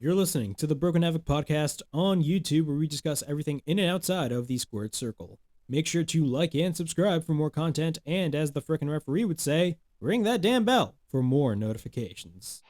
You're listening to the Broken Havoc podcast on YouTube, where we discuss everything in and outside of the squared circle. Make sure to like and subscribe for more content, and as the frickin' referee would say, ring that damn bell for more notifications.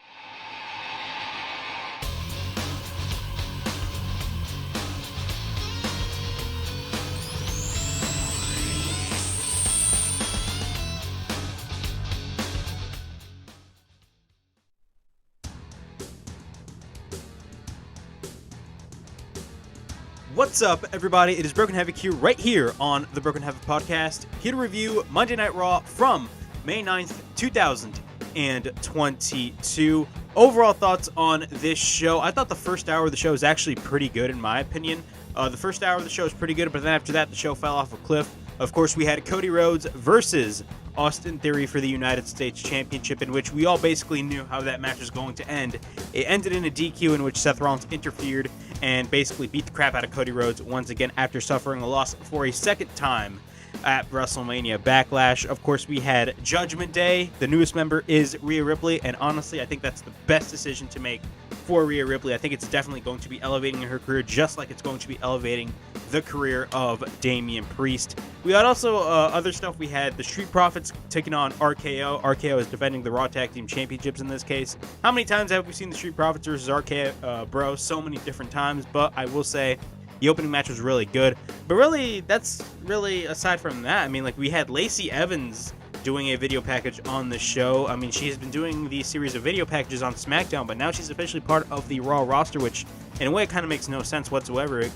What's up, everybody? It is Broken Havoc here, right here on the Broken Havoc podcast, here to review Monday Night Raw from May 9th, 2022. Overall thoughts on this show. I thought the first hour of the show was actually pretty good, in my opinion. The first hour of the show was pretty good, but then after that, the show fell off a cliff. Of course, we had Cody Rhodes versus Austin Theory for the United States Championship, in which we all basically knew how that match was going to end. It ended in a DQ in which Seth Rollins interfered and basically beat the crap out of Cody Rhodes once again after suffering a loss for a second time at WrestleMania Backlash. Of course, we had Judgment Day. The newest member is Rhea Ripley, and honestly, I think that's the best decision to make for Rhea Ripley. I think it's definitely going to be elevating her career, just like it's going to be elevating the career of Damien Priest. We had also other stuff. We had the Street Profits taking on RKO. RKO is defending the Raw Tag Team Championships in this case. How many times have we seen the Street Profits versus RKO, bro? So many different times, but I will say the opening match was really good. But really, that's really aside from that. I mean, like, we had Lacey Evans doing a video package on the show. I mean, she's been doing these series of video packages on SmackDown, but now she's officially part of the Raw roster, which in a way it kind of makes no sense whatsoever,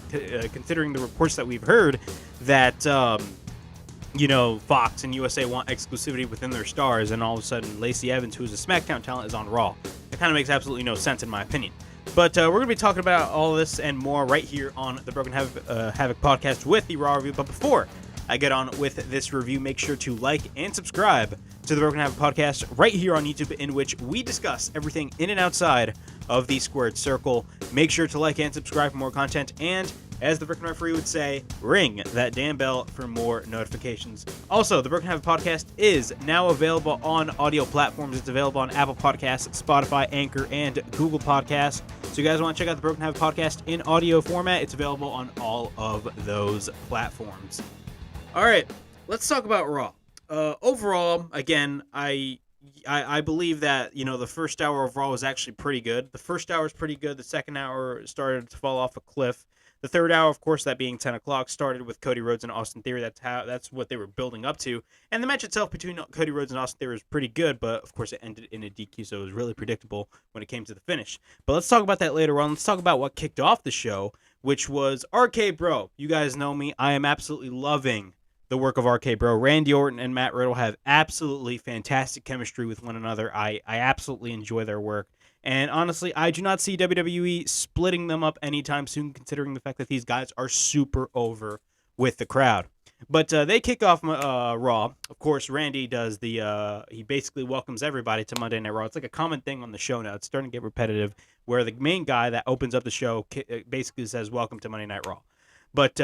considering the reports that we've heard that, Fox and USA want exclusivity within their stars, and all of a sudden Lacey Evans, who's a SmackDown talent, is on Raw. It kind of makes absolutely no sense in my opinion. But we're going to be talking about all this and more right here on the Broken Havoc podcast with the Raw review. But before I get on with this review, make sure to like and subscribe to the Broken Havoc podcast right here on YouTube, in which we discuss everything in and outside of the squared circle. Make sure to like and subscribe for more content, and as the Broken Referee would say, ring that damn bell for more notifications. Also, the Broken Havoc podcast is now available on audio platforms. It's available on Apple Podcasts, Spotify, Anchor, and Google Podcasts. So you guys want to check out the Broken Havoc podcast in audio format, it's available on all of those platforms. All right, let's talk about Raw. Overall, again, I believe that, the first hour of Raw was actually pretty good. The first hour was pretty good. The second hour started to fall off a cliff. The third hour, of course, that being 10 o'clock, started with Cody Rhodes and Austin Theory. That's what they were building up to. And the match itself between Cody Rhodes and Austin Theory was pretty good, but of course it ended in a DQ, so it was really predictable when it came to the finish. But let's talk about that later on. Let's talk about what kicked off the show, which was RK Bro. You guys know me. I am absolutely loving the work of RK Bro. Randy Orton and Matt Riddle have absolutely fantastic chemistry with one another. I absolutely enjoy their work. And honestly, I do not see WWE splitting them up anytime soon, considering the fact that these guys are super over with the crowd. But they kick off Raw. Of course, Randy does he basically welcomes everybody to Monday Night Raw. It's like a common thing on the show now. It's starting to get repetitive, where the main guy that opens up the show basically says, "Welcome to Monday Night Raw." But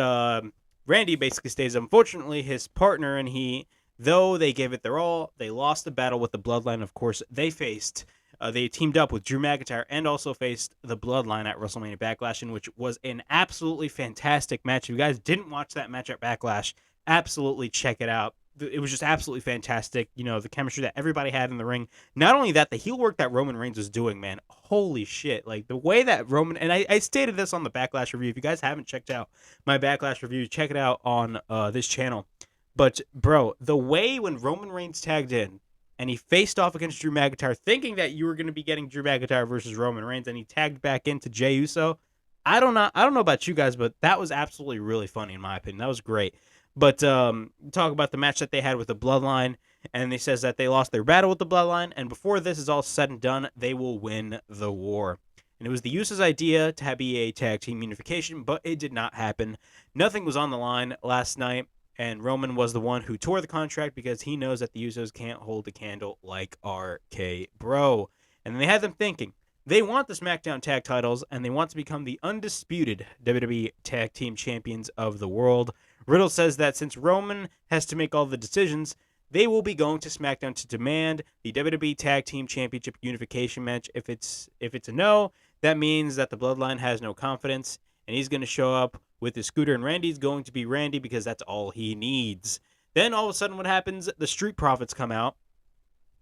Randy basically stays. Unfortunately, his partner and though they gave it their all, they lost the battle with the Bloodline. Of course, they teamed up with Drew McIntyre and also faced the Bloodline at WrestleMania Backlash, in which was an absolutely fantastic match. If you guys didn't watch that match at Backlash, absolutely check it out. It was just absolutely fantastic. The chemistry that everybody had in the ring. Not only that, the heel work that Roman Reigns was doing, man. Holy shit. Like, the way that Roman... And I stated this on the Backlash review. If you guys haven't checked out my Backlash review, check it out on this channel. But, bro, the way when Roman Reigns tagged in, and he faced off against Drew McIntyre, thinking that you were going to be getting Drew McIntyre versus Roman Reigns, and he tagged back into Jey Uso. I don't know about you guys, but that was absolutely really funny in my opinion. That was great. But talk about the match that they had with the Bloodline, and they says that they lost their battle with the Bloodline, and before this is all said and done, they will win the war. And it was the Usos' idea to be a tag team unification, but it did not happen. Nothing was on the line last night. And Roman was the one who tore the contract because he knows that the Usos can't hold a candle like RK Bro. And they had them thinking. They want the SmackDown tag titles, and they want to become the undisputed WWE Tag Team Champions of the world. Riddle says that since Roman has to make all the decisions, they will be going to SmackDown to demand the WWE Tag Team Championship unification match. If it's a no, That means that the Bloodline has no confidence, and he's going to show up with his scooter, and Randy's going to be Randy because that's all he needs. Then all of a sudden what happens? The Street Profits come out,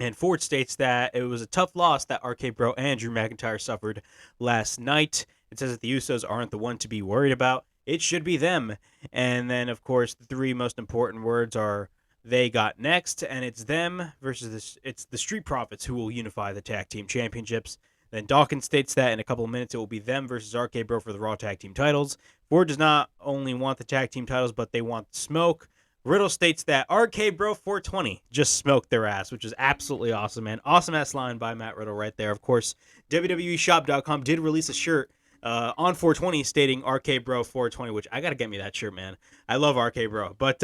and Ford states that it was a tough loss that RK Bro and Drew McIntyre suffered last night. It says that the Usos aren't the one to be worried about. It should be them. And then, of course, the three most important words are they got next, and it's them versus it's the Street Profits who will unify the tag team championships. Then Dawkins states that in a couple of minutes it will be them versus RK Bro for the Raw tag team titles. Ford does not only want the tag team titles, but they want smoke. Riddle states that RK Bro 420 just smoked their ass, which is absolutely awesome, man. Awesome ass line by Matt Riddle right there. Of course, WWEshop.com did release a shirt on 420 stating RK Bro 420, which I got to get me that shirt, man. I love RK Bro. But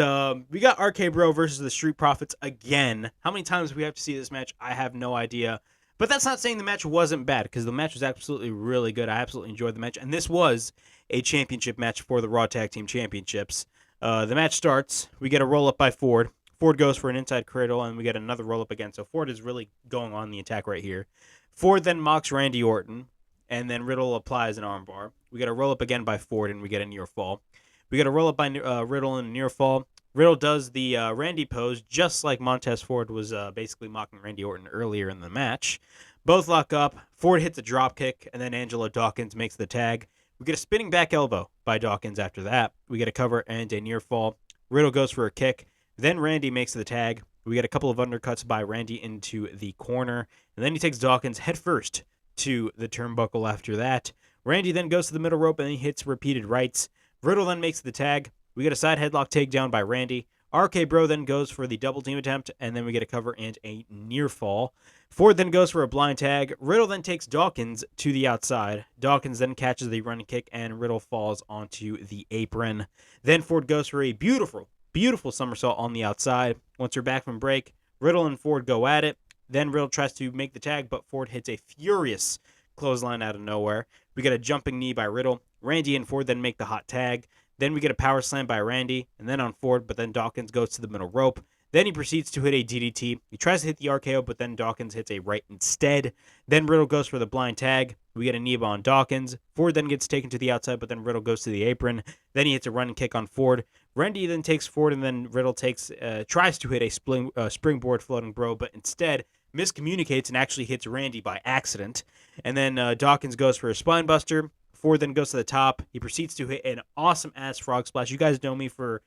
we got RK Bro versus the Street Profits again. How many times do we have to see this match? I have no idea. But that's not saying the match wasn't bad, because the match was absolutely really good. I absolutely enjoyed the match. And this was a championship match for the Raw Tag Team Championships. The match starts. We get a roll-up by Ford. Ford goes for an inside cradle, and we get another roll-up again. So Ford is really going on the attack right here. Ford then mocks Randy Orton, and then Riddle applies an armbar. We get a roll-up again by Ford, and we get a near fall. We get a roll-up by Riddle and a near fall. Riddle does the Randy pose, just like Montez Ford was basically mocking Randy Orton earlier in the match. Both lock up. Ford hits a drop kick, and then Angelo Dawkins makes the tag. We get a spinning back elbow by Dawkins after that. We get a cover and a near fall. Riddle goes for a kick. Then Randy makes the tag. We get a couple of undercuts by Randy into the corner. And then he takes Dawkins headfirst to the turnbuckle after that. Randy then goes to the middle rope and he hits repeated rights. Riddle then makes the tag. We get a side headlock takedown by Randy. RK Bro then goes for the double team attempt, and then we get a cover and a near fall. Ford then goes for a blind tag. Riddle then takes Dawkins to the outside. Dawkins then catches the running kick, and Riddle falls onto the apron. Then Ford goes for a beautiful, beautiful somersault on the outside. Once we're back from break, Riddle and Ford go at it. Then Riddle tries to make the tag, but Ford hits a furious clothesline out of nowhere. We get a jumping knee by Riddle. Randy and Ford then make the hot tag. Then we get a power slam by Randy, and then on Ford, but then Dawkins goes to the middle rope. Then he proceeds to hit a DDT. He tries to hit the RKO, but then Dawkins hits a right instead. Then Riddle goes for the blind tag. We get a knee on Dawkins. Ford then gets taken to the outside, but then Riddle goes to the apron. Then he hits a running kick on Ford. Randy then takes Ford, and then Riddle tries to hit a springboard floating bro, but instead miscommunicates and actually hits Randy by accident. And then Dawkins goes for a spine buster. Ford then goes to the top. He proceeds to hit an awesome ass frog splash. You guys know me for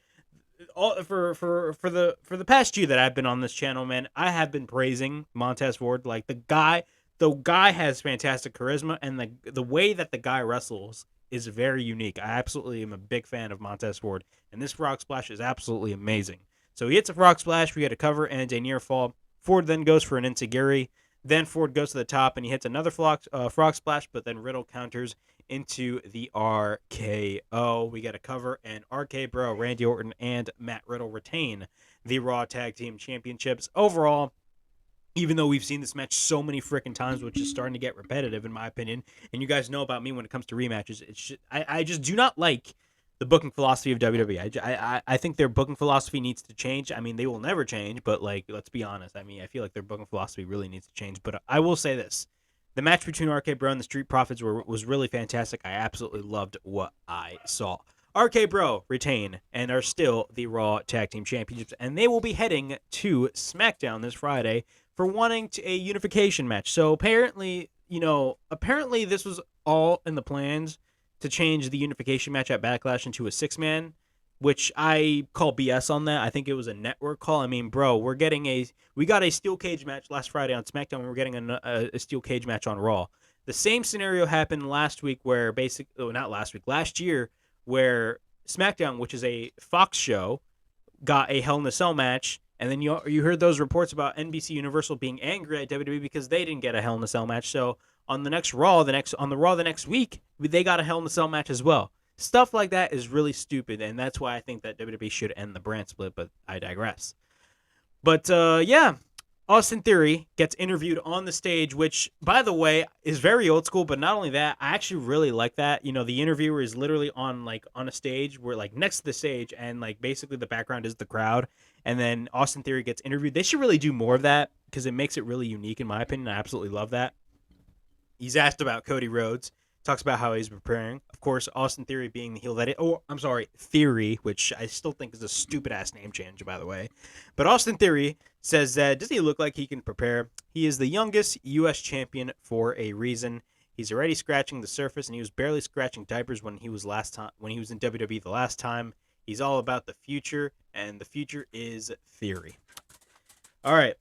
the past year that I've been on this channel, man. I have been praising Montez Ford. Like the guy has fantastic charisma, and the way that the guy wrestles is very unique. I absolutely am a big fan of Montez Ford, and this frog splash is absolutely amazing. So he hits a frog splash. We get a cover and a near fall. Ford then goes for an enziguri. Then Ford goes to the top and he hits another frog splash, but then Riddle counters into the RKO. We get a cover, and RK Bro, Randy Orton, and Matt Riddle retain the Raw Tag Team Championships. Overall, even though we've seen this match so many freaking times, which is starting to get repetitive in my opinion, and you guys know about me when it comes to rematches, I just do not like the booking philosophy of WWE. I think their booking philosophy needs to change. I mean, they will never change, but like, let's be honest. I mean, I feel like their booking philosophy really needs to change. But I will say this. The match between RK Bro and the Street Profits was really fantastic. I absolutely loved what I saw. RK Bro retain and are still the Raw Tag Team Championships, and they will be heading to SmackDown this Friday for wanting a unification match. So apparently this was all in the plans to change the unification match at Backlash into a six-man, which I call BS on that. I think it was a network call. I mean, bro, we got a steel cage match last Friday on SmackDown. We're getting a steel cage match on Raw. The same scenario happened last year, where SmackDown, which is a Fox show, got a Hell in a Cell match, and then you heard those reports about NBC Universal being angry at WWE because they didn't get a Hell in a Cell match. So on the next Raw, the next week, they got a Hell in a Cell match as well. Stuff like that is really stupid, and that's why I think that WWE should end the brand split, but I digress. But, yeah, Austin Theory gets interviewed on the stage, which, by the way, is very old school, but not only that, I actually really like that. You know, the interviewer is literally on a stage, where, next to the stage, and, basically the background is the crowd, and then Austin Theory gets interviewed. They should really do more of that, because it makes it really unique, in my opinion. I absolutely love that. He's asked about Cody Rhodes. Talks about how he's preparing. Of course, Austin Theory being the heel that Theory, which I still think is a stupid ass name change, by the way. But Austin Theory says that does he look like he can prepare? He is the youngest U.S. champion for a reason. He's already scratching the surface, and he was barely scratching diapers when he was in WWE the last time. He's all about the future, and the future is Theory. All right.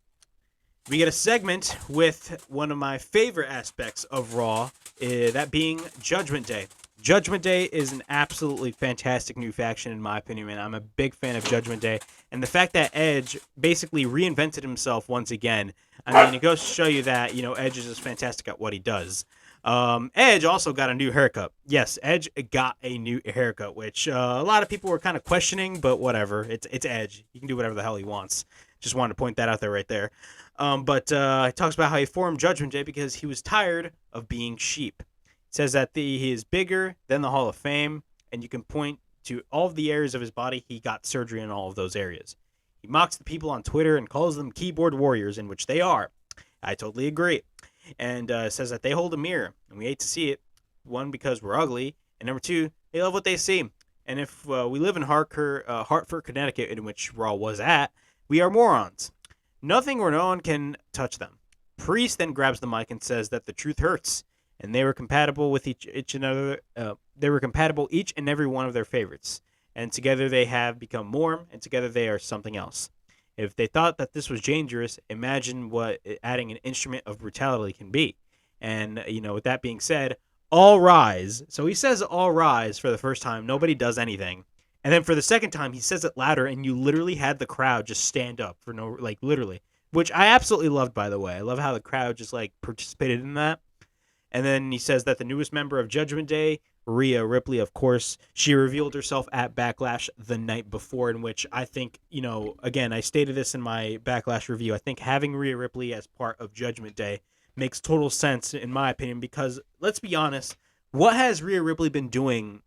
We get a segment with one of my favorite aspects of Raw, that being Judgment Day. Judgment Day is an absolutely fantastic new faction, in my opinion, and I'm a big fan of Judgment Day. And the fact that Edge basically reinvented himself once again, I mean, it goes to show you that, Edge is just fantastic at what he does. Edge also got a new haircut. Yes, Edge got a new haircut, which a lot of people were kind of questioning, but whatever. It's Edge. He can do whatever the hell he wants. Just wanted to point that out there right there. But he talks about how he formed Judgment Day because he was tired of being sheep. He says that he is bigger than the Hall of Fame, and you can point to all of the areas of his body. He got surgery in all of those areas. He mocks the people on Twitter and calls them keyboard warriors, in which they are. I totally agree. And says that they hold a mirror, and we hate to see it. One, because we're ugly, and number two, they love what they see. And if we live in Hartford, Connecticut, in which Raw was at, we are morons. Nothing or no one can touch them. Priest then grabs the mic and says that the truth hurts, and they were compatible with each another. They were compatible, each and every one of their favorites, and together they have become more, and together they are something else. If they thought that this was dangerous, imagine what adding an instrument of brutality can be. And, with that being said, all rise. So he says all rise for the first time. Nobody does anything. And then for the second time, he says it louder, and you literally had the crowd just stand up for literally. Which I absolutely loved, by the way. I love how the crowd just, participated in that. And then he says that the newest member of Judgment Day, Rhea Ripley, of course, she revealed herself at Backlash the night before, in which I think, again, I stated this in my Backlash review. I think having Rhea Ripley as part of Judgment Day makes total sense, in my opinion, because let's be honest, what has Rhea Ripley been doing,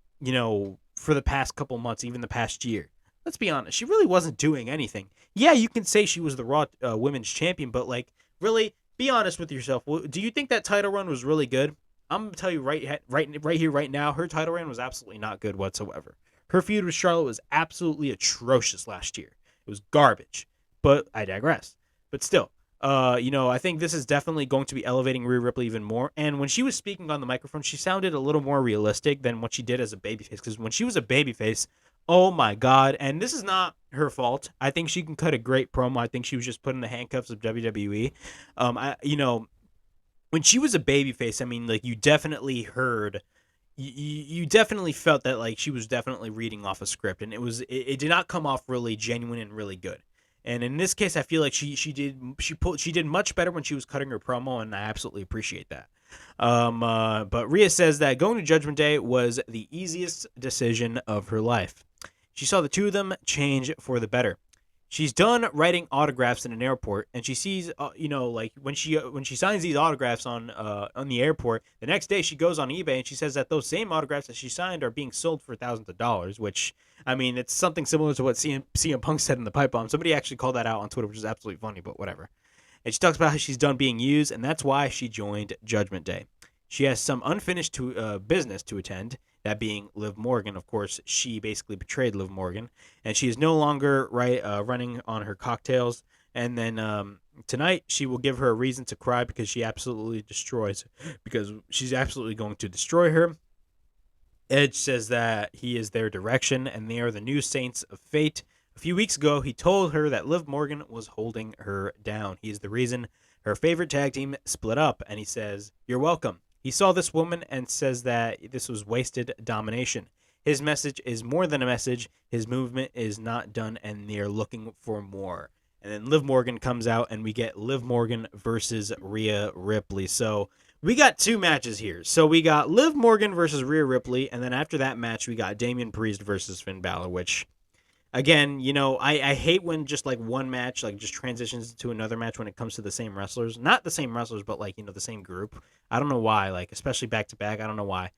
for the past couple months, even the past year? Let's be honest. She really wasn't doing anything. Yeah, you can say she was the Raw Women's Champion, but, really, be honest with yourself. Do you think that title run was really good? I'm going to tell you right here, right now, her title reign was absolutely not good whatsoever. Her feud with Charlotte was absolutely atrocious last year. It was garbage. But I digress. But still, I think this is definitely going to be elevating Rhea Ripley even more. And when she was speaking on the microphone, she sounded a little more realistic than what she did as a babyface. Because when she was a babyface, oh my God. And this is not her fault. I think she can cut a great promo. I think she was just put in the handcuffs of WWE. When she was a babyface, I mean, you definitely heard, you definitely felt that, she was definitely reading off a script, and it did not come off really genuine and really good. And in this case, I feel like she did much better when she was cutting her promo, and I absolutely appreciate that. But Rhea says that going to Judgment Day was the easiest decision of her life. She saw the two of them change for the better. She's done writing autographs in an airport, and she sees, when she signs these autographs on the airport, the next day she goes on eBay and she says that those same autographs that she signed are being sold for thousands of dollars, which, I mean, it's something similar to what CM Punk said in the pipe bomb. Somebody actually called that out on Twitter, which is absolutely funny, but whatever. And she talks about how she's done being used, and that's why she joined Judgment Day. She has some unfinished business to attend, that being Liv Morgan. Of course, she basically betrayed Liv Morgan, and she is no longer running on her cocktails. And then tonight, she will give her a reason to cry because she's absolutely going to destroy her. Edge says that he is their direction, and they are the new Saints of Fate. A few weeks ago, he told her that Liv Morgan was holding her down. He is the reason her favorite tag team split up, and he says, "You're welcome." He saw this woman and says that this was wasted domination. His message is more than a message. His movement is not done, and they're looking for more. And then Liv Morgan comes out, and we get Liv Morgan versus Rhea Ripley. So we got two matches here. So we got Liv Morgan versus Rhea Ripley, and then after that match, we got Damien Priest versus Finn Balor, which, again, I hate when just one match just transitions to another match when it comes to the same wrestlers. Not the same wrestlers, but the same group. I don't know why, especially back to back. I don't know why.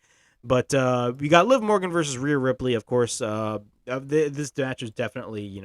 But we got Liv Morgan versus Rhea Ripley, of course. This match is definitely,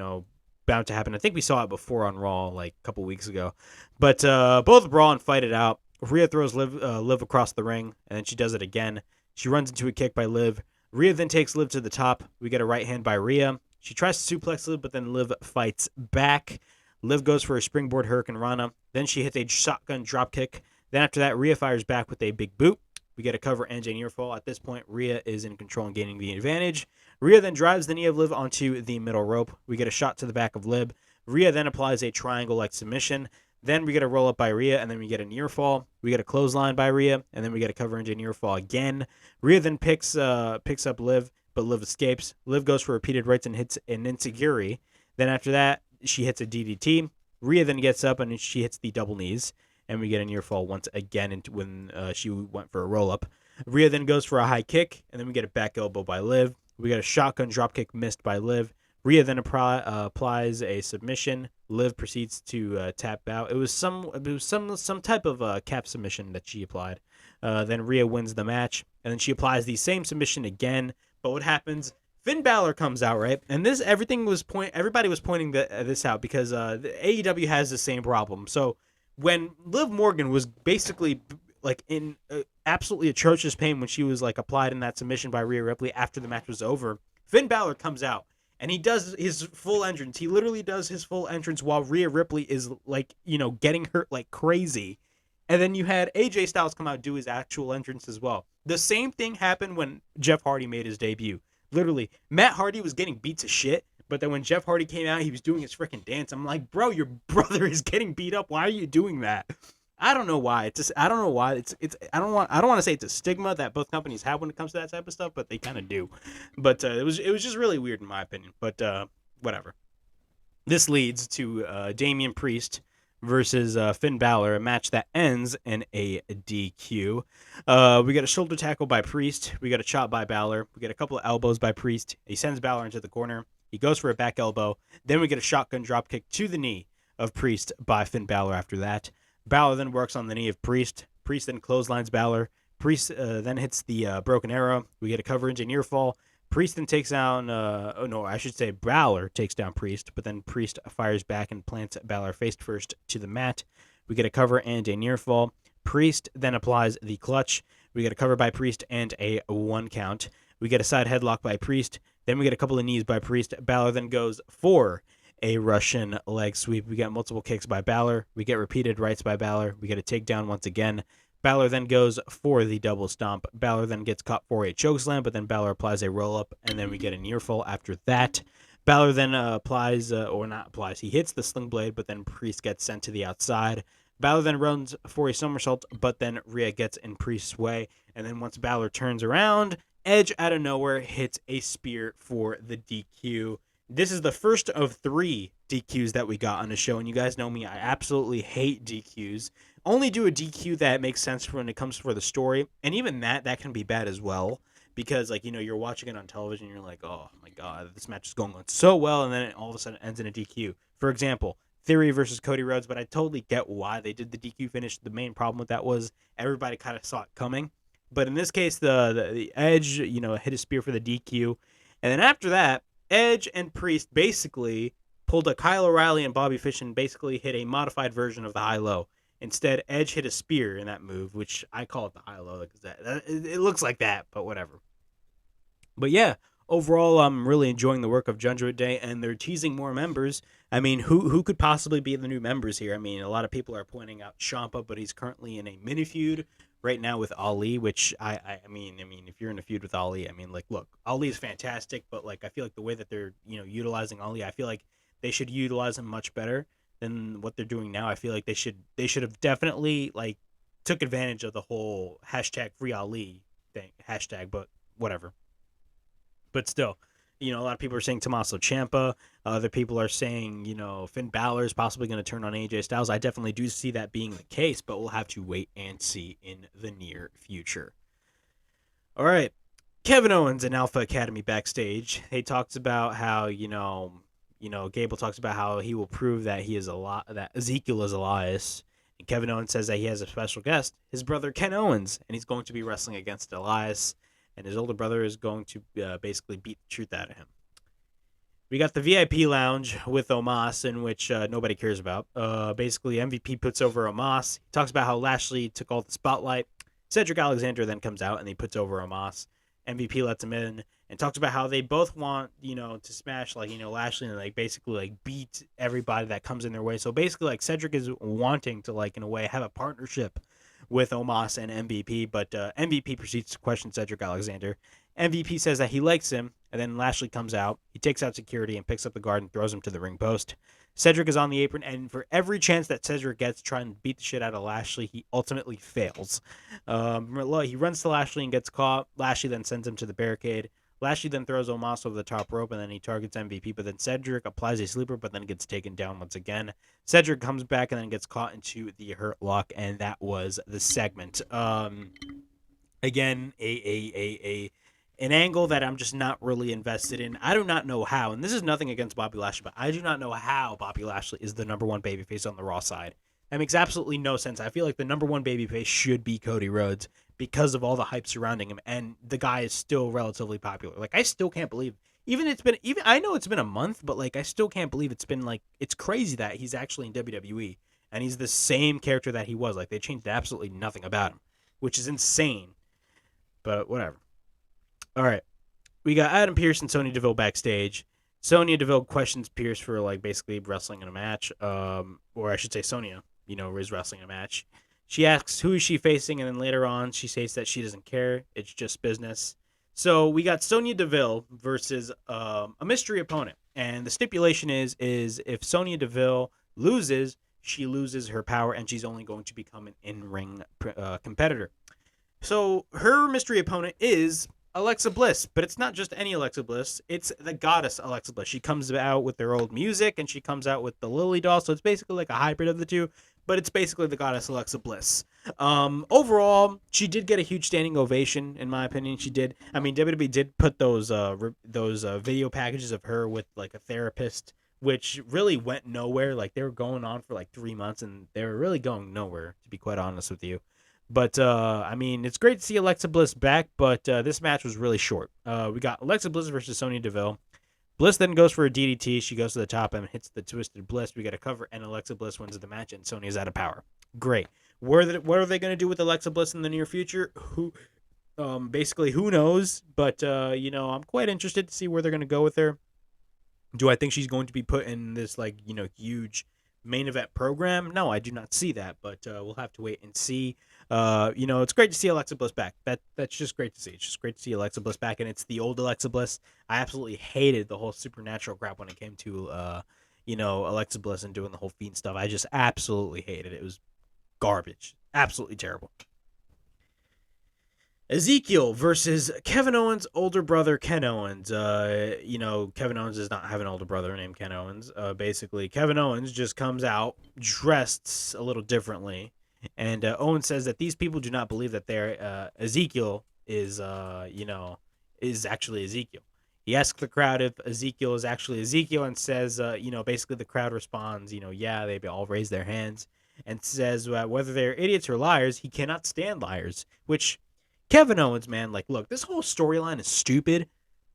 bound to happen. I think we saw it before on Raw a couple weeks ago. But both brawl and fight it out. Rhea throws Liv across the ring, and then she does it again. She runs into a kick by Liv. Rhea then takes Liv to the top. We get a right hand by Rhea. She tries to suplex Liv, but then Liv fights back. Liv goes for a springboard Hurricane Rana. Then she hits a shotgun dropkick. Then after that, Rhea fires back with a big boot. We get a cover and a near fall. At this point, Rhea is in control and gaining the advantage. Rhea then drives the knee of Liv onto the middle rope. We get a shot to the back of Liv. Rhea then applies a triangle-like submission. Then we get a roll-up by Rhea, and then we get a near fall. We get a clothesline by Rhea, and then we get a cover and a near fall again. Rhea then picks up Liv, but Liv escapes. Liv goes for repeated rights and hits an enziguri. Then after that, she hits a DDT. Rhea then gets up, and she hits the double knees. And we get a near fall once again when she went for a roll-up. Rhea then goes for a high kick, and then we get a back elbow by Liv. We get a shotgun dropkick missed by Liv. Rhea then applies a submission. Liv proceeds to tap out. It was some type of cap submission that she applied. Then Rhea wins the match, and then she applies the same submission again. But what happens? Finn Balor comes out, right? And everybody was pointing this out because the AEW has the same problem. So when Liv Morgan was basically like in absolutely atrocious pain when she was like applied in that submission by Rhea Ripley after the match was over, Finn Balor comes out and he does his full entrance. He literally does his full entrance while Rhea Ripley is like, getting hurt like crazy. And then you had AJ Styles come out and do his actual entrance as well. The same thing happened when Jeff Hardy made his debut. Literally, Matt Hardy was getting beat to shit, but then when Jeff Hardy came out, he was doing his freaking dance. I'm like, bro, your brother is getting beat up. Why are you doing that? I don't know why. I don't know why. I don't want to say it's a stigma that both companies have when it comes to that type of stuff, but they kind of do. But it was just really weird in my opinion. But whatever. This leads to Damien Priest versus Finn Balor, a match that ends in a DQ. We got a shoulder tackle by Priest. We got a chop by Balor. We get a couple of elbows by Priest. He sends Balor into the corner. He goes for a back elbow. Then we get a shotgun dropkick to the knee of Priest by Finn Balor after that. Balor then works on the knee of Priest. Priest then clotheslines Balor. Priest then hits the broken arrow. We get a cover into near fall. Priest then takes down, Balor takes down Priest, but then Priest fires back and plants Balor face first to the mat. We get a cover and a near fall. Priest then applies the clutch. We get a cover by Priest and a 1 count. We get a side headlock by Priest. Then we get a couple of knees by Priest. Balor then goes for a Russian leg sweep. We get multiple kicks by Balor. We get repeated rights by Balor. We get a takedown once again. Balor then goes for the double stomp. Balor then gets caught for a chokeslam, but then Balor applies a roll-up, and then we get a near fall after that. Balor then he hits the sling blade, but then Priest gets sent to the outside. Balor then runs for a somersault, but then Rhea gets in Priest's way, and then once Balor turns around, Edge out of nowhere hits a spear for the DQ. This is the first of 3 DQs that we got on the show, and you guys know me, I absolutely hate DQs. Only do a DQ that makes sense when it comes for the story, and even that can be bad as well, because you're watching it on television, and you're like, oh my god, this match is going on so well, and then it all of a sudden ends in a DQ. For example, Theory versus Cody Rhodes, but I totally get why they did the DQ finish. The main problem with that was everybody kind of saw it coming, but in this case, the Edge, hit a spear for the DQ, and then after that, Edge and Priest basically pulled a Kyle O'Reilly and Bobby Fish and basically hit a modified version of the high-low. Instead, Edge hit a spear in that move, which I call it the high-low because it looks like that, but whatever. But yeah, overall, I'm really enjoying the work of Judgement Day, and they're teasing more members. I mean, who could possibly be the new members here? I mean, a lot of people are pointing out Ciampa, but he's currently in a mini feud right now with Ali, which I mean, if you're in a feud with Ali, I mean, look, Ali is fantastic, but I feel like the way that they're utilizing Ali, I feel like they should utilize him much better than what they're doing now. I feel like they should have definitely took advantage of the whole #free Ali thing but whatever. But still, a lot of people are saying Tommaso Ciampa. Other people are saying, Finn Balor is possibly going to turn on AJ Styles. I definitely do see that being the case, but we'll have to wait and see in the near future. All right. Kevin Owens and Alpha Academy backstage. He talks about how, Gable talks about how he will prove that that Ezekiel is Elias. And Kevin Owens says that he has a special guest, his brother Ken Owens, and he's going to be wrestling against Elias. And his older brother is going to basically beat the truth out of him. We got the VIP lounge with Omos, in which nobody cares about. Basically, MVP puts over Omos. He talks about how Lashley took all the spotlight. Cedric Alexander then comes out and he puts over Omos. MVP lets him in and talks about how they both want, to smash, Lashley and, basically, beat everybody that comes in their way. So, basically, Cedric is wanting to, in a way, have a partnership with Omos and MVP, but MVP proceeds to question Cedric Alexander. MVP says that he likes him, and then Lashley comes out. He takes out security and picks up the guard and throws him to the ring post. Cedric is on the apron, and for every chance that Cedric gets trying to beat the shit out of Lashley, he ultimately fails. He runs to Lashley and gets caught. Lashley then sends him to the barricade. Lashley then throws Omos over the top rope, and then he targets MVP, but then Cedric applies a sleeper, but then gets taken down once again. Cedric comes back and then gets caught into the Hurt Lock, and that was the segment. Again, an angle that I'm just not really invested in. I do not know how, and this is nothing against Bobby Lashley, but I do not know how Bobby Lashley is the number one babyface on the Raw side. That makes absolutely no sense. I feel like the number one babyface should be Cody Rhodes because of all the hype surrounding him, and the guy is still relatively popular. I still can't believe, I know it's been a month, but I still can't believe it's been it's crazy that he's actually in WWE, and he's the same character that he was. They changed absolutely nothing about him, which is insane, but whatever. All right, we got Adam Pearce and Sonya Deville backstage. Sonya Deville questions Pearce for basically wrestling in a match, or I should say Sonya, is wrestling a match. She asks who is she facing, and then later on she says that she doesn't care. It's just business. So we got Sonya Deville versus a mystery opponent, and the stipulation is if Sonya Deville loses, she loses her power, and she's only going to become an in-ring competitor. So her mystery opponent is Alexa Bliss, but it's not just any Alexa Bliss. It's the goddess Alexa Bliss. She comes out with their old music, and she comes out with the Lily doll, so it's basically a hybrid of the two, but it's basically the goddess Alexa Bliss. Overall, she did get a huge standing ovation, in my opinion. She did. I mean, WWE did put those video packages of her with a therapist, which really went nowhere. They were going on for 3 months, and they were really going nowhere, to be quite honest with you. But, it's great to see Alexa Bliss back, but this match was really short. We got Alexa Bliss versus Sonya Deville. Bliss then goes for a DDT. She goes to the top and hits the Twisted Bliss. We got a cover, and Alexa Bliss wins the match, and Sonya's out of power. Great. What are they going to do with Alexa Bliss in the near future? Who knows? But, I'm quite interested to see where they're going to go with her. Do I think she's going to be put in this, huge main event program? No, I do not see that, but we'll have to wait and see. It's great to see Alexa Bliss back. That's just great to see. It's just great to see Alexa Bliss back, and it's the old Alexa Bliss. I absolutely hated the whole supernatural crap when it came to Alexa Bliss and doing the whole Fiend stuff. I just absolutely hated it. It was garbage. Absolutely terrible. Ezekiel versus Kevin Owens' older brother, Ken Owens. Kevin Owens does not have an older brother named Ken Owens. Basically, Kevin Owens just comes out dressed a little differently. And Owens says that these people do not believe that their Ezekiel is actually Ezekiel. He asks the crowd if Ezekiel is actually Ezekiel and says, basically the crowd responds, yeah, they all raise their hands and says whether they're idiots or liars, he cannot stand liars, which Kevin Owens, man, look, this whole storyline is stupid,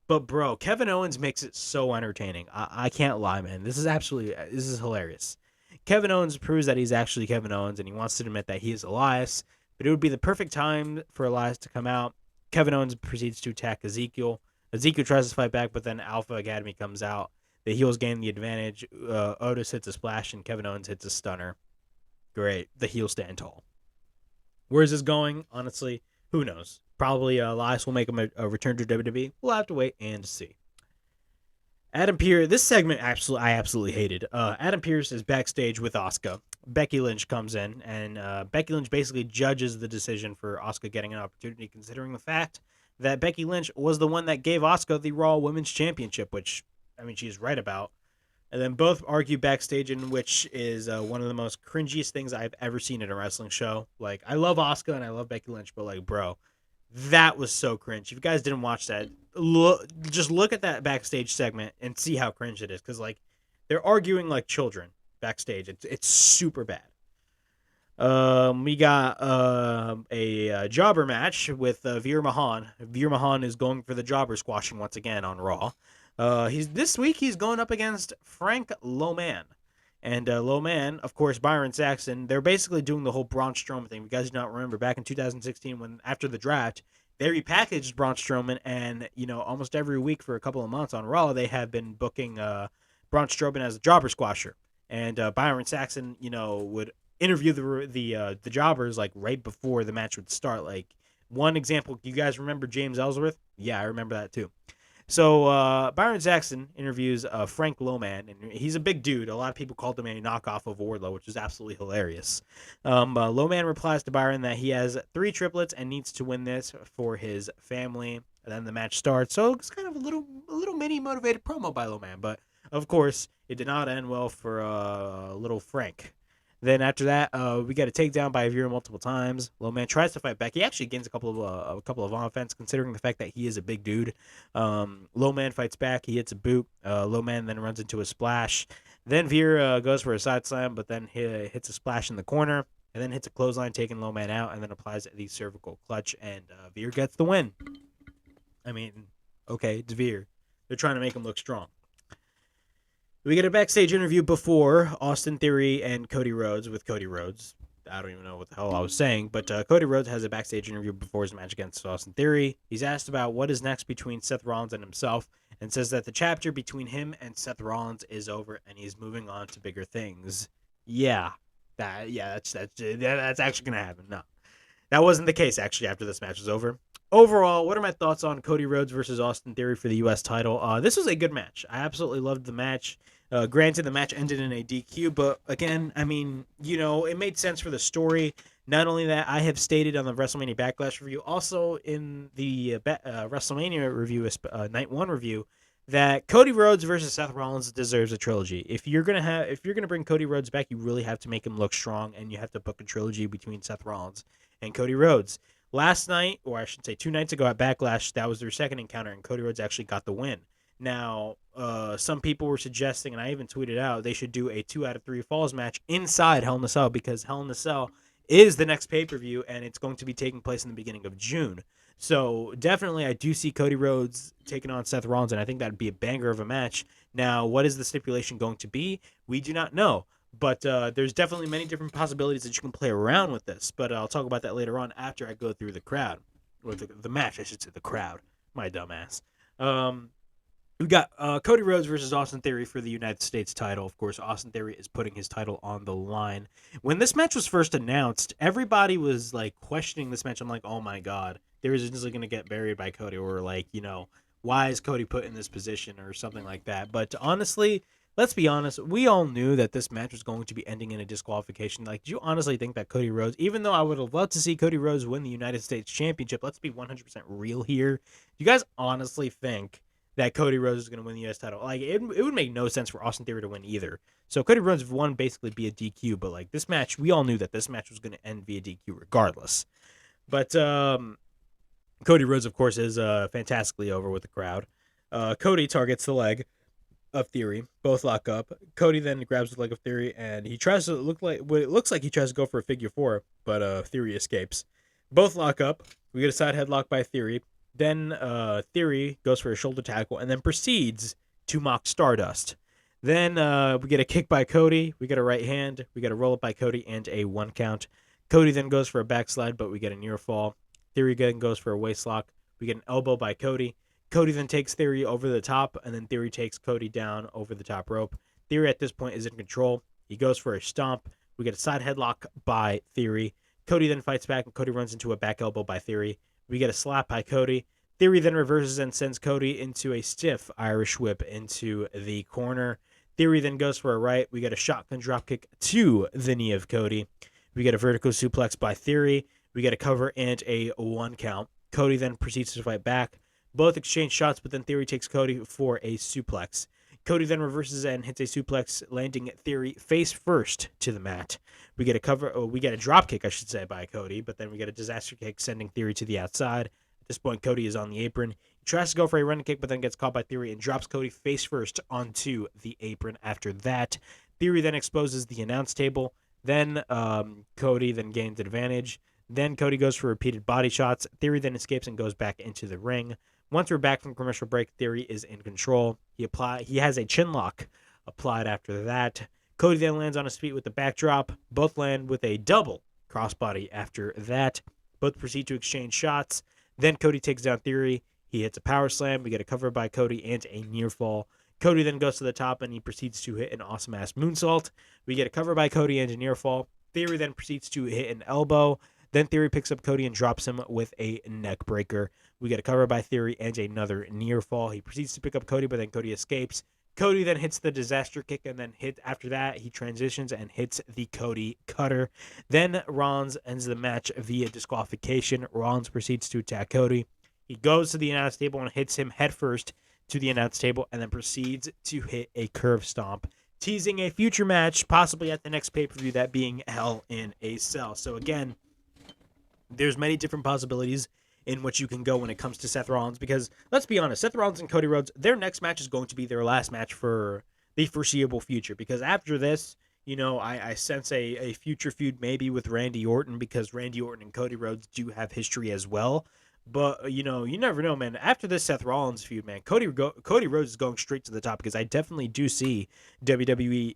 but bro, Kevin Owens makes it so entertaining. I can't lie, man. This is hilarious. Kevin Owens proves that he's actually Kevin Owens, and he wants to admit that he is Elias, but it would be the perfect time for Elias to come out. Kevin Owens proceeds to attack Ezekiel. Ezekiel tries to fight back, but then Alpha Academy comes out. The heels gain the advantage. Otis hits a splash, and Kevin Owens hits a stunner. Great. The heels stand tall. Where is this going? Honestly, who knows? Probably Elias will make a return to WWE. We'll have to wait and see. Adam Pearce, this segment I absolutely hated. Adam Pearce is backstage with Asuka. Becky Lynch comes in, and Becky Lynch basically judges the decision for Asuka getting an opportunity, considering the fact that Becky Lynch was the one that gave Asuka the Raw Women's Championship, which, she's right about. And then both argue backstage, in which is one of the most cringiest things I've ever seen in a wrestling show. I love Asuka and I love Becky Lynch, but, bro, that was so cringe. If you guys didn't watch that, just look at that backstage segment and see how cringe it is, because they're arguing like children backstage. It's super bad. We got a jobber match with Veer Mahan. Veer Mahan is going for the jobber squashing once again on Raw. This week he's going up against Frank Loman. And Low Man, of course, Byron Saxton, they're basically doing the whole Braun Strowman thing. You guys do not remember back in 2016 when after the draft, they repackaged Braun Strowman, and almost every week for a couple of months on Raw, they have been booking Braun Strowman as a jobber squasher, and Byron Saxton, would interview the jobbers like right before the match would start. Like one example, you guys remember James Ellsworth? Yeah, I remember that too. So Byron Saxton interviews Frank Lowman, and he's a big dude. A lot of people called him a knockoff of Wardlow, which is absolutely hilarious. Lowman replies to Byron that he has 3 triplets and needs to win this for his family. And then the match starts. So it's kind of a little mini motivated promo by Lowman, but of course it did not end well for little Frank. Then after that, we get a takedown by Veer multiple times. Lowman tries to fight back. He actually gains a couple of offense, considering the fact that he is a big dude. Lowman fights back. He hits a boot. Lowman then runs into a splash. Then Veer goes for a side slam, but then he hits a splash in the corner, and then hits a clothesline, taking Lowman out, and then applies the cervical clutch, and Veer gets the win. I mean, okay, it's Veer. They're trying to make him look strong. We get a backstage interview before Austin Theory and Cody Rhodes with Cody Rhodes. I don't even know what the hell I was saying, but Cody Rhodes has a backstage interview before his match against Austin Theory. He's asked about what is next between Seth Rollins and himself, and says that the chapter between him and Seth Rollins is over, and he's moving on to bigger things. That's actually gonna happen. No, that wasn't the case actually after this match was over. Overall, what are my thoughts on Cody Rhodes versus Austin Theory for the U.S. title? This was a good match. I absolutely loved the match. Granted, the match ended in a DQ, but again, I mean, it made sense for the story. Not only that, I have stated on the WrestleMania Backlash review, also in the WrestleMania review, Night 1 review, that Cody Rhodes versus Seth Rollins deserves a trilogy. If you're gonna bring Cody Rhodes back, you really have to make him look strong, and you have to book a trilogy between Seth Rollins and Cody Rhodes. Last night, or I should say 2 nights ago at Backlash, that was their second encounter, and Cody Rhodes actually got the win. Now, some people were suggesting, and I even tweeted out, they should do a 2 out of 3 falls match inside Hell in a Cell, because Hell in a Cell is the next pay-per-view, and it's going to be taking place in the beginning of June. So definitely, I do see Cody Rhodes taking on Seth Rollins, and I think that'd be a banger of a match. Now, what is the stipulation going to be? We do not know. But there's definitely many different possibilities that you can play around with this. But I'll talk about that later on after I go through the crowd. Or the match, I should say, the crowd. My dumbass. We got Cody Rhodes versus Austin Theory for the United States title. Of course, Austin Theory is putting his title on the line. When this match was first announced, everybody was like questioning this match. I'm like, oh my god, Theory's just going to get buried by Cody, or like, why is Cody put in this position or something like that. But honestly, let's be honest, we all knew that this match was going to be ending in a disqualification. Like, do you honestly think that Cody Rhodes, even though I would have loved to see Cody Rhodes win the United States Championship, let's be 100% real here. Do you guys honestly think that Cody Rhodes is going to win the U.S. title? Like, it would make no sense for Austin Theory to win either. So Cody Rhodes won basically be a DQ, but like this match, we all knew that this match was going to end via DQ regardless. But Cody Rhodes, of course, is fantastically over with the crowd. Cody targets the leg of Theory. Both lock up. Cody then grabs the leg of Theory, and he tries to it looks like he tries to go for a figure 4, but Theory escapes. Both lock up. We get a side headlock by Theory. Then Theory goes for a shoulder tackle and then proceeds to mock Stardust. Then we get a kick by Cody. We get a right hand. We get a roll up by Cody and a 1 count. Cody then goes for a backslide, but we get a near fall. Theory again goes for a waist lock. We get an elbow by Cody. Cody then takes Theory over the top, and then Theory takes Cody down over the top rope. Theory at this point is in control. He goes for a stomp. We get a side headlock by Theory. Cody then fights back, and Cody runs into a back elbow by Theory. We get a slap by Cody. Theory then reverses and sends Cody into a stiff Irish whip into the corner. Theory then goes for a right. We get a shotgun dropkick to the knee of Cody. We get a vertical suplex by Theory. We get a cover and a 1 count. Cody then proceeds to fight back. Both exchange shots, but then Theory takes Cody for a suplex. Cody then reverses and hits a suplex, landing Theory face first to the mat. We get a drop kick, I should say, by Cody, but then we get a disaster kick, sending Theory to the outside. At this point, Cody is on the apron. He tries to go for a running kick, but then gets caught by Theory and drops Cody face first onto the apron. After that, Theory then exposes the announce table. Then Cody then gains advantage. Then Cody goes for repeated body shots. Theory then escapes and goes back into the ring. Once we're back from commercial break, Theory is in control. He has a chin lock applied after that. Cody then lands on his feet with the backdrop. Both land with a double crossbody after that. Both proceed to exchange shots. Then Cody takes down Theory. He hits a power slam. We get a cover by Cody and a near fall. Cody then goes to the top and he proceeds to hit an awesome-ass moonsault. We get a cover by Cody and a near fall. Theory then proceeds to hit an elbow. Then Theory picks up Cody and drops him with a neck breaker. We get a cover by Theory and another near fall. He proceeds to pick up Cody, but then Cody escapes. Cody then hits the disaster kick, and then after that, he transitions and hits the Cody cutter. Then Rollins ends the match via disqualification. Rollins proceeds to attack Cody. He goes to the announce table and hits him headfirst to the announce table, and then proceeds to hit a curve stomp, teasing a future match, possibly at the next pay-per-view, that being Hell in a Cell. So again, there's many different possibilities in which you can go when it comes to Seth Rollins, because let's be honest, Seth Rollins and Cody Rhodes, their next match is going to be their last match for the foreseeable future, because after this, I sense a future feud maybe with Randy Orton, because Randy Orton and Cody Rhodes do have history as well. But, you never know, man. After this Seth Rollins feud, man, Cody Rhodes is going straight to the top, because I definitely do see WWE,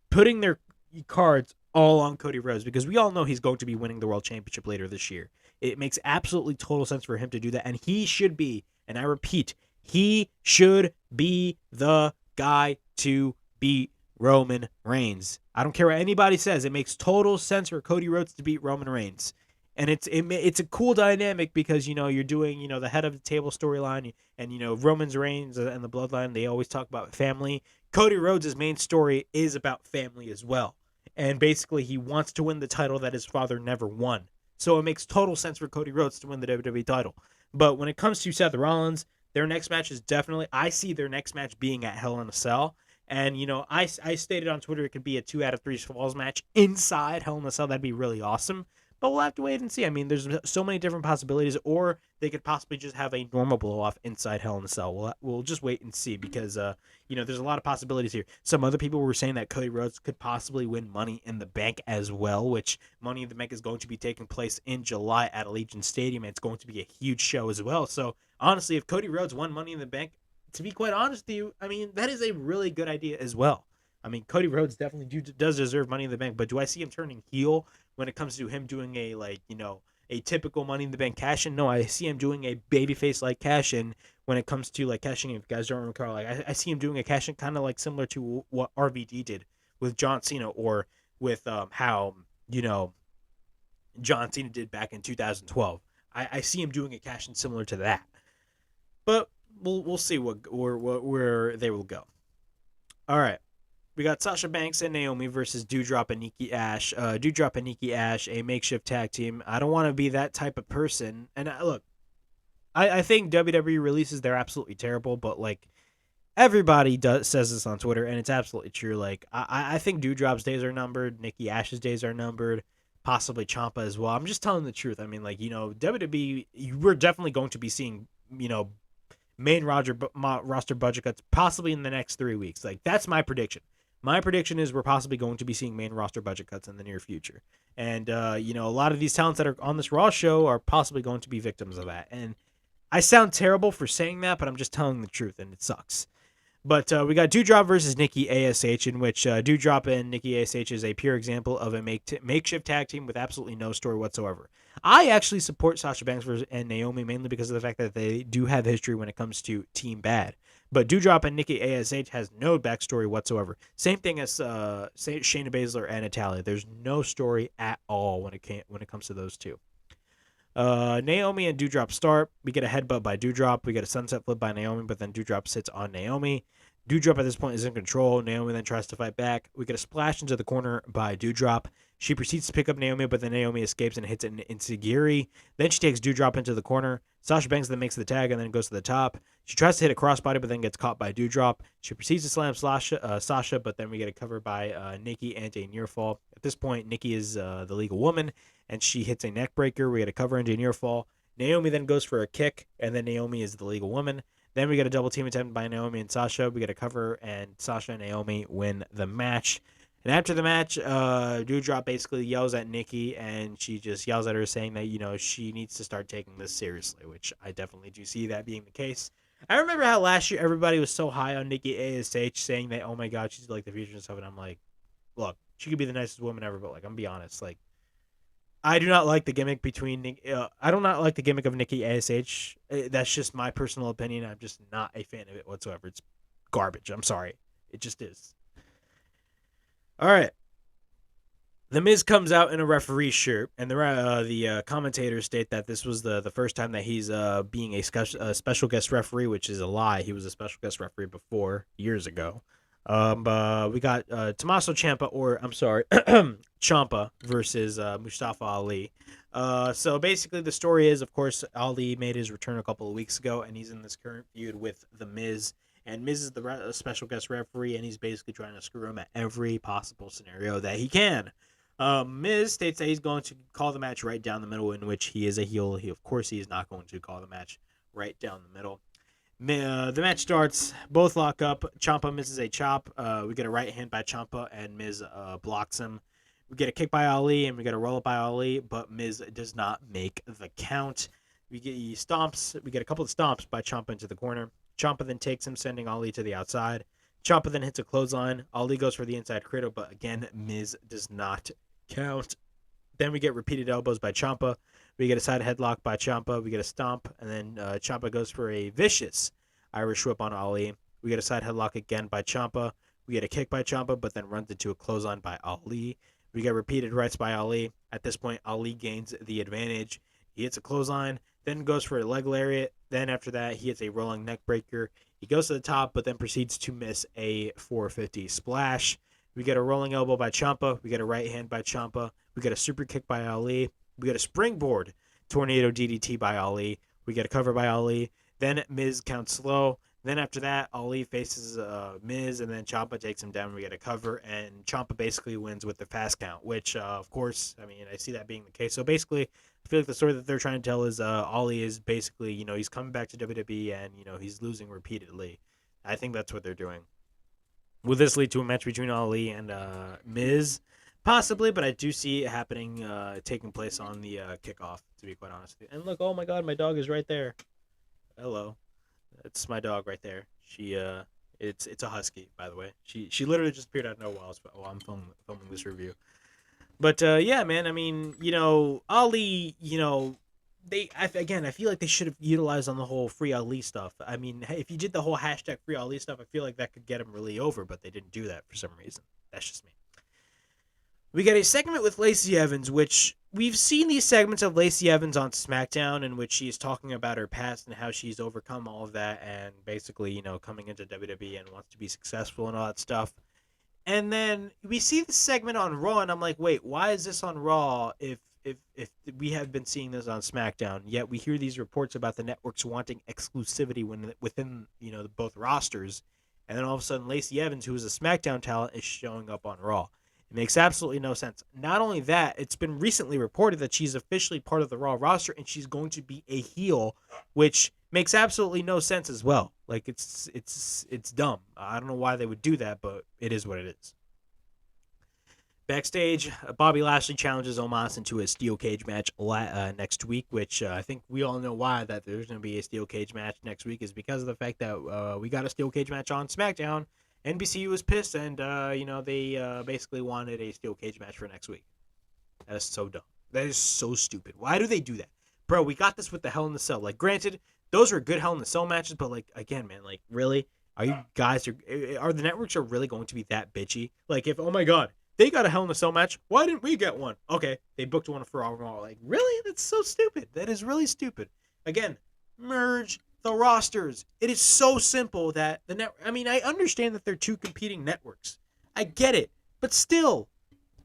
putting their cards all on Cody Rhodes, because we all know he's going to be winning the World Championship later this year. It makes absolutely total sense for him to do that, and he should be, and I repeat, he should be the guy to beat Roman Reigns. I don't care what anybody says. It makes total sense for Cody Rhodes to beat Roman Reigns. And it's a cool dynamic, because, you're doing, the head of the table storyline, and, Roman Reigns and the bloodline, they always talk about family. Cody Rhodes' main story is about family as well. And basically, he wants to win the title that his father never won. So it makes total sense for Cody Rhodes to win the WWE title. But when it comes to Seth Rollins, their next match is definitely, I see their next match being at Hell in a Cell. And, I stated on Twitter it could be a 2 out of 3 falls match inside Hell in a Cell. That'd be really awesome. But we'll have to wait and see. I mean, there's so many different possibilities, or they could possibly just have a normal blow-off inside Hell in a Cell. We'll just wait and see, because, there's a lot of possibilities here. Some other people were saying that Cody Rhodes could possibly win Money in the Bank as well, which Money in the Bank is going to be taking place in July at Allegiant Stadium, and it's going to be a huge show as well. So, honestly, if Cody Rhodes won Money in the Bank, to be quite honest with you, I mean, that is a really good idea as well. I mean, Cody Rhodes definitely does deserve Money in the Bank, but do I see him turning heel when it comes to him doing a typical Money in the Bank cash-in? No, I see him doing a babyface-like cash-in when it comes to, cashing in. If you guys don't recall, I see him doing a cash-in kind of similar to what RVD did with John Cena, or with how, John Cena did back in 2012. I see him doing a cash-in similar to that. But we'll see where they will go. All right. We got Sasha Banks and Naomi versus Dewdrop and Nikki Ash. Dewdrop and Nikki Ash, a makeshift tag team. I don't want to be that type of person. And look, I think WWE releases, they're absolutely terrible, but everybody says this on Twitter, and it's absolutely true. I think Dewdrop's days are numbered, Nikki Ash's days are numbered, possibly Ciampa as well. I'm just telling the truth. I mean, WWE, we're definitely going to be seeing, main roster budget cuts possibly in the next 3 weeks. That's my prediction. My prediction is we're possibly going to be seeing main roster budget cuts in the near future. And, a lot of these talents that are on this Raw show are possibly going to be victims of that. And I sound terrible for saying that, but I'm just telling the truth, and it sucks. But we got Dewdrop versus Nikki ASH, in which Dewdrop and Nikki ASH is a pure example of a makeshift tag team with absolutely no story whatsoever. I actually support Sasha Banks and Naomi mainly because of the fact that they do have history when it comes to Team Bad. But Dewdrop and Nikki ASH has no backstory whatsoever. Same thing as Shayna Baszler and Natalya. There's no story at all when it comes to those two. Naomi and Dewdrop start. We get a headbutt by Dewdrop. We get a sunset flip by Naomi, but then Dewdrop sits on Naomi. Dewdrop at this point is in control. Naomi then tries to fight back. We get a splash into the corner by Dewdrop. She proceeds to pick up Naomi, but then Naomi escapes and hits an enziguri. Then she takes Dewdrop into the corner. Sasha Banks then makes the tag and then goes to the top. She tries to hit a crossbody, but then gets caught by Dewdrop. She proceeds to slam Sasha, but then we get a cover by Nikki and a near fall. At this point, Nikki is the legal woman, and she hits a neck breaker. We get a cover and a near fall. Naomi then goes for a kick, and then Naomi is the legal woman. Then we get a double team attempt by Naomi and Sasha. We get a cover, and Sasha and Naomi win the match. And after the match, Dewdrop basically yells at Nikki, and she just yells at her saying that, she needs to start taking this seriously, which I definitely do see that being the case. I remember how last year everybody was so high on Nikki ASH, saying that, oh my god, she's like the future and stuff. And I'm like, look, she could be the nicest woman ever, but like, I'm gonna be honest, like, I do not like the gimmick I do not like the gimmick of Nikki ASH. That's just my personal opinion. I'm just not a fan of it whatsoever. It's garbage. I'm sorry. It just is. All right. The Miz comes out in a referee shirt, and the commentators state that this was the first time that he's being a special guest referee, which is a lie. He was a special guest referee before, years ago. We got Tommaso Ciampa, or I'm sorry, Ciampa versus Mustafa Ali. So basically, the story is, of course, Ali made his return a couple of weeks ago, and he's in this current feud with the Miz. And Miz is the special guest referee, and he's basically trying to screw him at every possible scenario that he can. Miz states that he's going to call the match right down the middle, in which he is a heel. Of course, he is not going to call the match right down the middle. The match starts. Both lock up. Ciampa misses a chop. We get a right hand by Ciampa, and Miz blocks him. We get a kick by Ali, and we get a roll up by Ali, but Miz does not make the count. We get stomps. We get a couple of stomps by Ciampa into the corner. Ciampa then takes him, sending Ali to the outside. Ciampa then hits a clothesline. Ali goes for the inside cradle, but again, Miz does not count. Then we get repeated elbows by Ciampa. We get a side headlock by Ciampa. We get a stomp, and then Ciampa goes for a vicious Irish whip on Ali. We get a side headlock again by Ciampa. We get a kick by Ciampa, but then runs into a clothesline by Ali. We get repeated rights by Ali. At this point, Ali gains the advantage. He hits a clothesline, then goes for a leg lariat. Then after that, he hits a rolling neck breaker. He goes to the top, but then proceeds to miss a 450 splash. We get a rolling elbow by Ciampa. We get a right hand by Ciampa. We get a super kick by Ali. We get a springboard tornado DDT by Ali. We get a cover by Ali. Then Miz counts slow. Then after that, Ali faces Miz, and then Ciampa takes him down. We get a cover, and Ciampa basically wins with the fast count, which, of course, I mean, I see that being the case. So basically, I feel like the story that they're trying to tell is Ali is basically, he's coming back to WWE, and, he's losing repeatedly. I think that's what they're doing. Will this lead to a match between Ali and Miz? Possibly, but I do see it happening, taking place on the kickoff, to be quite honest. And look, oh my god, my dog is right there. Hello. It's my dog right there. It's a husky, by the way. She literally just appeared out of nowhere while I'm filming this review. But yeah, man. I mean, Ali. I feel like they should have utilized on the whole free Ali stuff. I mean, if you did the whole hashtag free Ali stuff, I feel like that could get him really over. But they didn't do that for some reason. That's just me. We get a segment with Lacey Evans, which we've seen these segments of Lacey Evans on SmackDown, in which she's talking about her past and how she's overcome all of that, and basically, coming into WWE and wants to be successful and all that stuff. And then we see this segment on Raw, and I'm like, wait, why is this on Raw if we have been seeing this on SmackDown? Yet we hear these reports about the networks wanting exclusivity within both rosters, and then all of a sudden Lacey Evans, who is a SmackDown talent, is showing up on Raw. It makes absolutely no sense. Not only that, it's been recently reported that she's officially part of the Raw roster and she's going to be a heel, which makes absolutely no sense as well. Like, it's dumb. I don't know why they would do that, but it is what it is. Backstage, Bobby Lashley challenges Omos into a steel cage match next week, which I think we all know why that there's going to be a steel cage match next week is because of the fact that we got a steel cage match on SmackDown. NBC was pissed, and they basically wanted a steel cage match for next week. That is so dumb. That is so stupid. Why do they do that, bro? We got this with the Hell in the Cell. Like, granted, those were good Hell in the Cell matches, but like, again, man, like, really, are you guys are the networks are really going to be that bitchy? Like, if, oh my god, they got a Hell in the Cell match, why didn't we get one? Okay, they booked one for all Raw. Like, really? That's so stupid. That is really stupid. Again, merge the rosters. It is so simple that I understand that they're two competing networks. I get it. But still,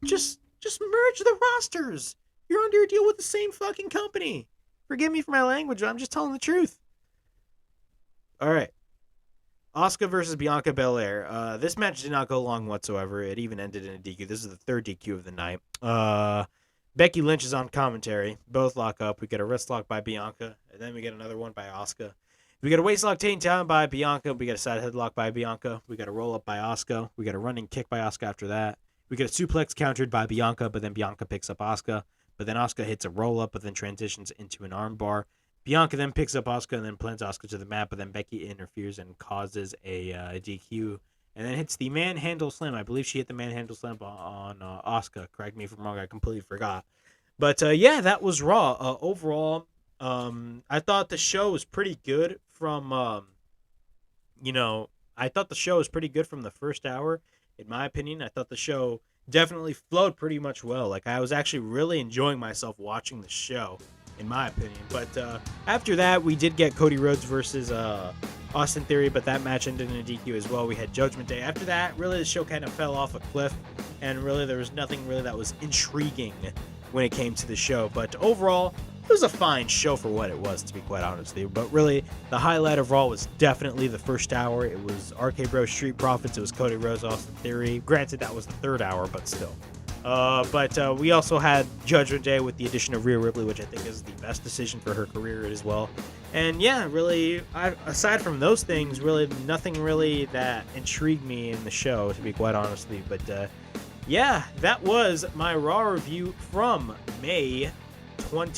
just merge the rosters. You're under a deal with the same fucking company. Forgive me for my language, I'm just telling the truth. All right. Asuka versus Bianca Belair. This match did not go long whatsoever. It even ended in a DQ. This is the third DQ of the night. Becky Lynch is on commentary. Both lock up. We get a wrist lock by Bianca, and then we get another one by Asuka. We got a waist lock taken down by Bianca. We got a side headlock by Bianca. We got a roll up by Asuka. We got a running kick by Asuka after that. We get a suplex countered by Bianca, but then Bianca picks up Asuka. But then Asuka hits a roll up, but then transitions into an arm bar. Bianca then picks up Asuka and then plants Asuka to the mat, but then Becky interferes and causes a DQ, and then hits the manhandle slam. I believe she hit the manhandle slam on Asuka. Correct me if I'm wrong. I completely forgot. But yeah, that was Raw. Overall, I thought the show was pretty good from, I thought the show was pretty good from the first hour. In my opinion, I thought the show definitely flowed pretty much well. Like, I was actually really enjoying myself watching the show, in my opinion. But after that, we did get Cody Rhodes versus Austin Theory, but that match ended in a DQ as well. We had Judgment Day. After that, really, the show kind of fell off a cliff, and really, there was nothing really that was intriguing when it came to the show. But overall, it was a fine show for what it was, to be quite honest with you. But really, the highlight of Raw was definitely the first hour. It was RK Bro Street Profits. It was Cody Rhodes, Austin Theory. Granted, that was the third hour, but still. But we also had Judgment Day with the addition of Rhea Ripley, which I think is the best decision for her career as well. And yeah, really, aside from those things, really nothing really that intrigued me in the show, to be quite honest with you. But yeah, that was my Raw review from May 9th,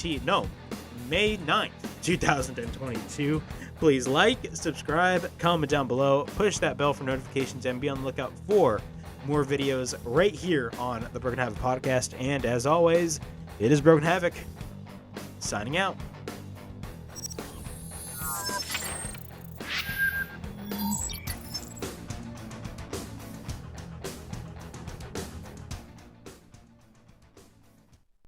2022. Please like, subscribe, comment down below, push that bell for notifications, and be on the lookout for more videos right here on the Broken Havoc podcast. And as always, it is Broken Havoc, signing out.